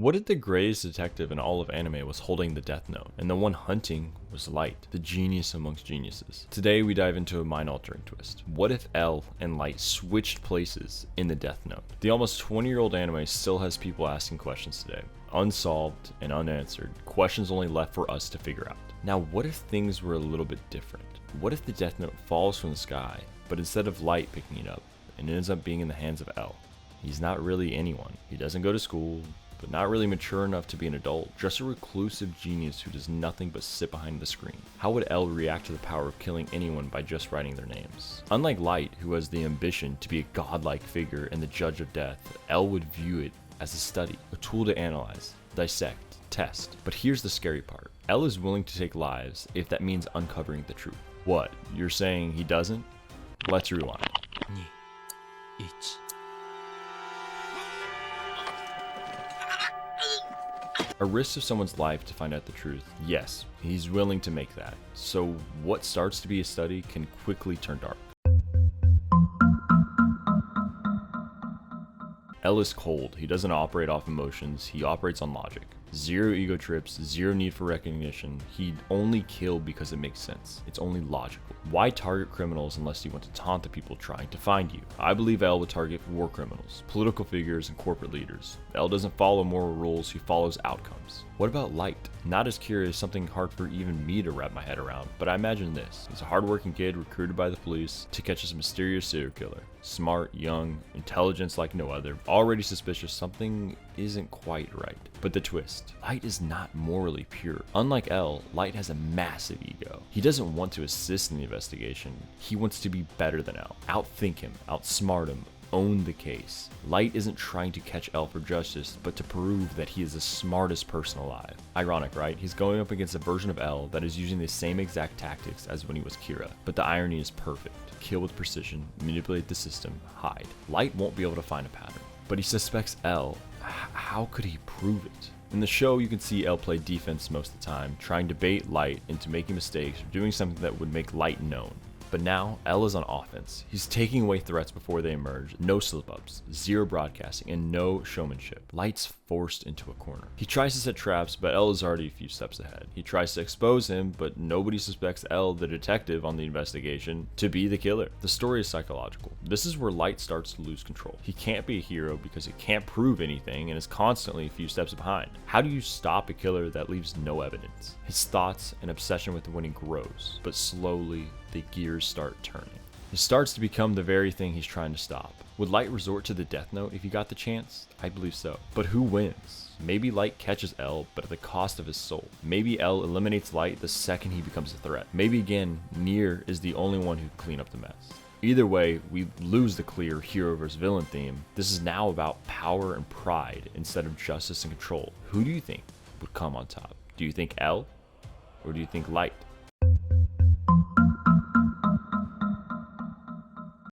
What if the greatest detective in all of anime was holding the Death Note, and the one hunting was Light, the genius amongst geniuses? Today we dive into a mind-altering twist. What if L and Light switched places in the Death Note? The almost 20-year-old anime still has people asking questions today. Unsolved and unanswered, questions only left for us to figure out. Now what if things were a little bit different? What if the Death Note falls from the sky, but instead of Light picking it up, it ends up being in the hands of L? He's not really anyone. He doesn't go to school, but not really mature enough to be an adult, just a reclusive genius who does nothing but sit behind the screen. How would L react to the power of killing anyone by just writing their names? Unlike Light, who has the ambition to be a godlike figure and the judge of death, L would view it as a study, a tool to analyze, dissect, test. But here's the scary part. L is willing to take lives if that means uncovering the truth. What, you're saying he doesn't? Let's rewind. 2、1。A risk of someone's life to find out the truth. Yes, he's willing to make that. So what starts to be a study can quickly turn dark. L is cold. He doesn't operate off emotions, he operates on logic. Zero ego trips, zero need for recognition. He'd only kill because it makes sense. It's only logical. Why target criminals unless you want to taunt the people trying to find you? I believe L would target war criminals, political figures, and corporate leaders. L doesn't follow moral rules, he follows outcomes. What about Light? Not as curious, something hard for even me to wrap my head around, but I imagine this. He's a hardworking kid recruited by the police to catch this mysterious serial killer. Smart, young, intelligence like no other. Already suspicious something isn't quite right. But the twist. Light is not morally pure. Unlike L, Light has a massive ego. He doesn't want to assist in the investigation. He wants to be better than L. Outthink him, outsmart him, own the case. Light isn't trying to catch L for justice, but to prove that he is the smartest person alive. Ironic, right? He's going up against a version of L that is using the same exact tactics as when he was Kira. But the irony is perfect. Kill with precision, manipulate the system, hide. Light won't be able to find a pattern. But he suspects L. How could he prove it? In the show, you can see L play defense most of the time, trying to bait Light into making mistakes or doing something that would make Light known. But now, L is on offense. He's taking away threats before they emerge, no slip-ups, zero broadcasting, and no showmanship. Light's forced into a corner. He tries to set traps, but L is already a few steps ahead. He tries to expose him, but nobody suspects L, the detective on the investigation, to be the killer. The story is psychological. This is where Light starts to lose control. He can't be a hero because he can't prove anything and is constantly a few steps behind. How do you stop a killer that leaves no evidence? His thoughts and obsession with winning grows, but slowly the gears start turning. It starts to become the very thing he's trying to stop. Would Light resort to the Death Note if he got the chance? I believe so. But who wins? Maybe Light catches L, but at the cost of his soul. Maybe L eliminates Light the second he becomes a threat. Maybe again, Nier is the only one who can clean up the mess. Either way, we lose the clear hero versus villain theme. This is now about power and pride instead of justice and control. Who do you think would come on top? Do you think L? Or do you think Light?